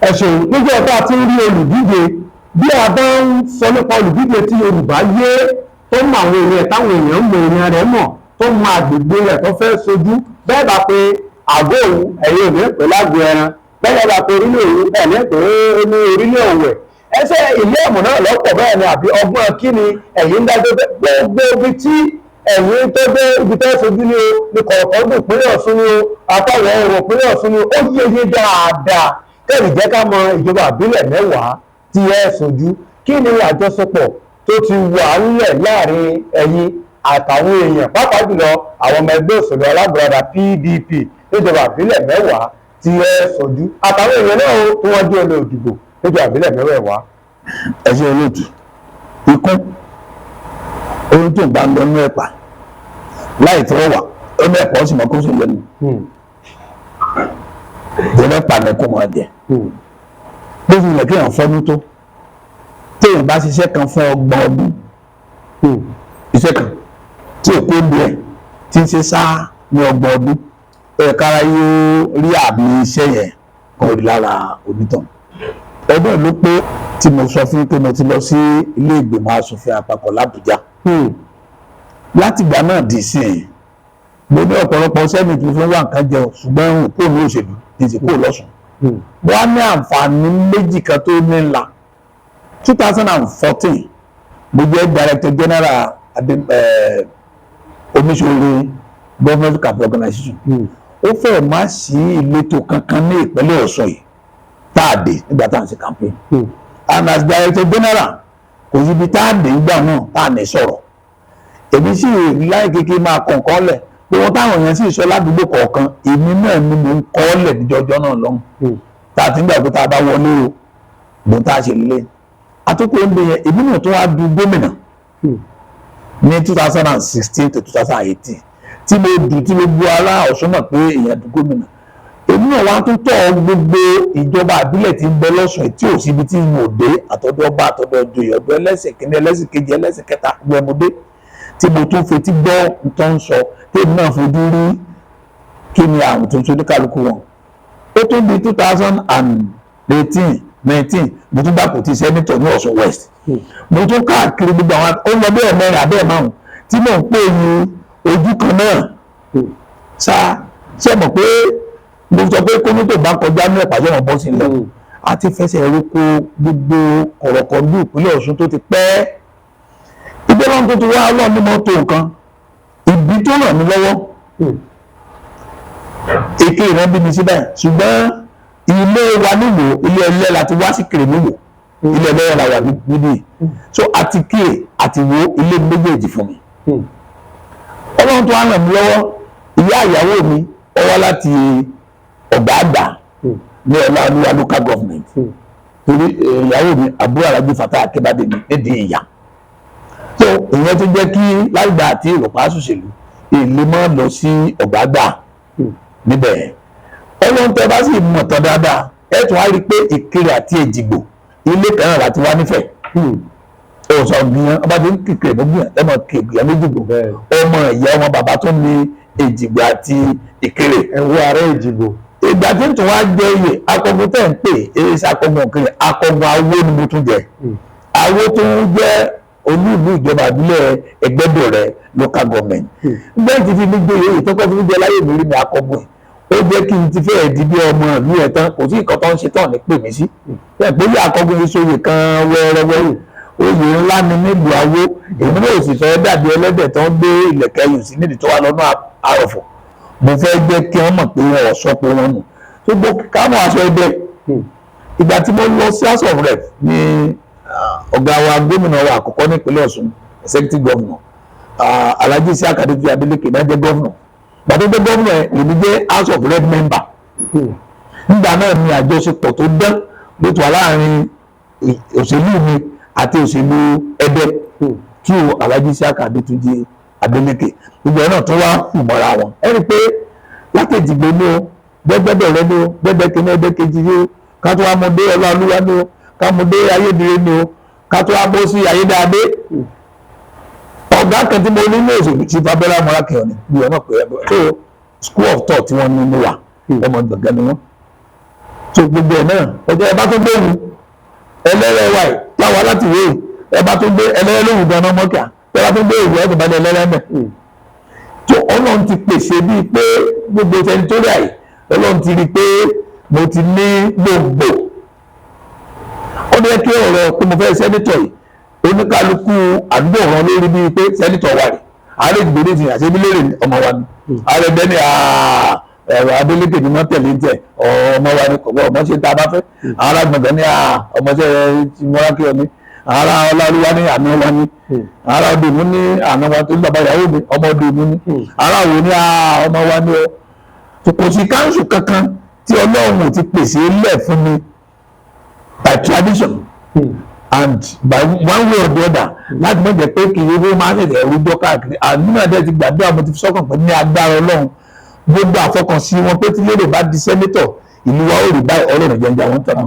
ẹ ṣeun nígbà tá a ti ń rí olùdíje bí a bá ń sọ nípa olùdíje tí Yorùbá yé tó mọ àwọn èèyàn táwọn èèyàn mọ èèyàn rẹ̀ mọ̀ tó mọ àgbègbè rẹ̀ tó fẹ́ sojú bẹ́ẹ̀ bá pé àgọ́ òun ẹ̀yìn òní pè lágbo ẹran bẹ́ẹ̀ bá pé orílẹ̀ òun ẹ̀ní pé ní orílẹ̀ òwẹ̀ ẹsẹ̀ ilé ẹ̀mọ̀ náà lọ́pọ̀ bẹ́ẹ̀ ni àbí ọgbọ́n kí ni ẹ̀yìn dájọ́ gbogbo ibi tí ẹ̀yìn tó dé ibi tó sojú ní o ní kọ̀ọ̀kan gbò ìpínlẹ̀ Ọ̀ṣun ní o àtàwọn ọ̀rọ̀ ìpínlẹ̀ Ọ̀ṣun ní o ó yéye dáadáa kẹ́rì jẹ́ ká mọ ìjọba àbílẹ̀ 10 tí ẹ sojú kí ni àjọṣepọ̀ tó ti wà nílẹ̀ láàrin ẹ̀yin àtàwọn èèyàn pàápàá jùlọ àwọn ọmọ ẹgbẹ́ òṣèlú alábùradà PDP níjọba àbílẹ̀ 10 tí ẹ sojú àtàwọn èèyàn náà tí wọ́n jẹ́ olè òdìbò níjọba àbílẹ̀ 10. ẹ ṣe olóòtú ikún ohun tó ń bá ń lọ ní ẹ̀pà láì tọwọ́ wà ó ní ẹ̀pà ó sì mọ́ kó sì lẹ́nu ìjọba pàmò kó máa jẹ bó fi lè kéèyàn fọ́nú tó téèyàn bá ṣiṣẹ́ kan fún 30 ọdún iṣẹ́ kan tí èkó ń bẹ tí ń ṣe sáà ní 30 ọdún kára yóò rí àmì iṣẹ́ yẹn kan rí lára onítàn ọdún ló pé tí mo sọ fún pé mo ti lọ sí ilé ìgbìmọ̀ asòfin àpapọ̀ l'Àbújá látìgbà náà dì sí ẹ̀ mo ní ọ̀pọ̀lọpọ̀ sẹ́nìtì fún wà nǹkan jẹun ṣùgbọ́n òun kò ní òṣèlú ìdí kò lọ́sùn wọ́n á ní àǹfààní méjì kan tó ní ńlá 2014 mo jẹ́ director general Omiṣore government camp organization ó fẹ́ má sí ìletò kankan ní ìpínlẹ̀ Ọ̀ṣun yìí táàdé nígbà tá à ń ṣe campaign and as director general kò síbi táàdé nígbà náà tá à ní sọ̀rọ̀ èmi sì láì kékeré máa kọ̀ọ̀kan lẹ̀ pé wọ́n táwọn èèyàn sì sọ ládùúgbò kọ̀ọ̀kan èmi náà ni mò ń kọ́ lẹ̀ níjọ́jọ́ náà lọ́hùn tá a ti ń gbà pé tá a bá wọlé o gbọ́n tá a ṣe lé àtúkò ń bẹ yẹn èmi náà tó wá du gómìnà ní 2016 to 2018 tí mo dù tí gbogbo ará Ọ̀ṣun mọ̀ pé èèyàn du gómìnà èmi náà wá tó tọ̀ gbogbo ìjọba àbílẹ̀ tí ń bẹ lọ́sùn tí ò síbi tí mo dé àtọ́dọ̀ ọba àtọ́dọ̀ ìjòyè ọ̀dọ̀ ẹlẹ́sìn kìíní ẹlẹ́sìn kejì ẹlẹ́sìn kẹta gbẹmọdé tí mo tún fetí gbọ́ nǹkan ń sọ tèmi náà fojú rí kí ni àrùn tuntun ní kálukú wọn ó tún di 2018 19 mo tún dàpọ̀ tí sẹ́nitọ̀ ní Ọ̀ṣun West mo tún káàkiri gbogbo àwọn ọmọdé ẹ̀mẹ́rin abẹ́ márùn tí mò ń pè ní ojú kan náà ṣe mọ̀ pé mo sọ pé kó ní tó bá kọjá ní ẹ̀pàdé wọn bọ́ sí ilẹ̀ àti fẹsẹ̀ ẹ̀rọkọ gbogbo ọ̀rọ̀kọ̀ọ́dún ìpínlẹ̀ Ọ̀ṣun tó ti pẹ́ ìgbẹ́lọ́n tó ti wá lọ́ọ̀ ní mọ́tò nǹkan ìbí tó ràn mí lọ́wọ́ èké ìran bí mi síbẹ̀ ṣùgbọ́n ilé wa nílò ilé ẹlẹ́ láti wá sí kèrè nílò ilé ẹlẹ́ la wà níbí so àti kíè àti wo ilé méjèèjì fún mi ọlọ́run tó wá ràn mí lọ́wọ́ ìyá ìyàwó mi ó wá láti ọ̀gá àgbà ní ọlọ́run local government torí ìyàwó mi àbúrò Aláàjì Fatai Akínbádé mi nídìí ìyá so ìyẹn tó jẹ́ kí láìgbà àti ìrọ̀pá ṣòṣèlú èlé mọ́ lọ sí ọ̀gá àgbà níbẹ̀ ọlọ́run tẹ bá sì mọ̀ tán dáadáa ẹ tún á rí i pé Ìkirè àti Èjìgbò ilé kan náà láti wá nífẹ̀ẹ́ ọ̀sán gbìyàn ọba tí ń kékeré ló gbìyàn ẹ mọ̀ kéègbìyàn méjìgbò ọmọ ìyá ọmọ bàbá tó ní Èjìgbò àti Ìkirè ẹ̀wọ́ ààrẹ Èjìgbò ìgbà tí ń tún wá jẹ iye akọgun tẹ̀ ń pè é sí akọgun Ìkirè akọgun Awo ni mo tún jẹ Awo tó ń jẹ́ olú ìlú ìjọba ìbílẹ̀ Ẹgbẹ́dọ̀rẹ́ local government bẹ́ẹ̀ ti fi mí gbé èyí tó kọ́ fi mí jẹ láyé mi rí mi akọgun ó jẹ́ kí n ti fẹ́ di bí ọmọ ìlú ẹ̀ tán kò sí nǹkan tó ń ṣe tán ní pè mí sí bẹ́ẹ̀ pé yá akọgun ìṣòye kan wẹ́rẹ́wẹ́rẹ́ oyè ńlá ni nílùú Awo èmi náà sì sọ dàbí ẹlẹ́dẹ̀ tó ń gbé ìlẹ̀kẹ̀ yìí sí nídìí tó wà lọ́nà àròfọ̀ mo fẹ́ jẹ́ kí wọ́n mọ̀ pé wọ́n ọ̀ṣọ́ pé wọ́n nù tó gbọ́ káwọn aṣọ ẹgbẹ́ ìgbà tí mo lọ sí House of Rep ní ọ̀gá wa gómìnà wa àkọ́kọ́ nípínlẹ̀ Ọ̀ṣun executive governor Alhaji Isiaq Adeleke náà jẹ́ gómìnà gbàdúgbò gómìnà èmi jẹ́ House of Rep member nígbà náà ni àjọṣepọ̀ tó dán ló tó wà láàrin òṣèlú mi àti òṣèlú Ẹdẹ tí o Alhaji Isiaq Adeleke gbogbo ẹ̀ náà tó wá kù mọ́ra wọn ẹ rí i pé látẹ̀jìgbò ní o Gbẹ́gbẹ́dọ̀rẹ́ ní o Gbẹ́gbẹ́kíní Ẹdẹ́kejì ní o ká tó wá mú dé Ọláolúwa ní o ká mú dé Ayédèrè ní o ká tó wá bó sí Ayédáadé ọ̀gá kan tí mo ní ní òṣèlú tí Abẹ́lá Mọ́rákẹ́yọ̀ ni bí ẹ mọ̀ pé so school of thought tí wọ́n ní mo wà ọmọ gbọ̀ngàn ni wọ́n tó gbogbo ẹ̀ náà ọjọ́ ẹ bá tó gbé òun ẹlẹ́rẹ́ wa yìí táwa láti wé ẹ bá tó gbé ẹlẹ́rẹ́ lóhùn gan-an mọ́kà ẹ bá tó gbé ìwé ẹ̀ tó bá dé ẹlẹ́rẹ́ mẹ́ tó ọlọ́run ti pèsè bíi pé gbogbo tẹnitóríà yìí ọlọ́run ti rí i pé mo ti ní gbogbo ó ní kí ọ̀rọ̀ pé mo fẹ́ sẹ́nítọ̀ yìí oníkálukú àdúgbò wọn lórí bíi pé sẹ́nítọ̀ wà rí ààrẹ ìgbèrè ti àṣẹ bí lérè ọmọ wa ni ààrẹ bẹ́ẹ̀ ni ẹ̀rọ Adélékè ni wọ́n tẹ̀lé ń tẹ̀ ọmọ wa ni kọ̀ọ̀kan ọmọ ṣe tá a bá fẹ́ ara gbọ̀ngàn ní ọmọọṣẹ́ ti mọ́ra kí ọ ní ara Ọláolúwa ní àná wa ní ara Ọdòmú ní àná wa tó ń bàbá ìyàwó mi ọmọ Ọdòmú ní ara Òwò ní ọmọ wa ní ọ kò sí káńsù kankan tí Ọlọ́run ti pèsè lẹ̀ fún mi by tradition and by one way or the other láti mọ̀ jẹ́ pé kì í wọ́n máa ń ṣẹ̀ṣẹ̀ rújọ́ káàkiri àdúrà dẹ́ ti gbàdúrà mo ti fi sọ́kàn pé ní agbára Ọlọ́run gbogbo àfọkànsí wọn pé tí lérè bá di sẹ́nétọ̀ ìlú wa ó rí báyìí Ọlọ́run jẹ́ ń jà wọ́n tọ̀nà.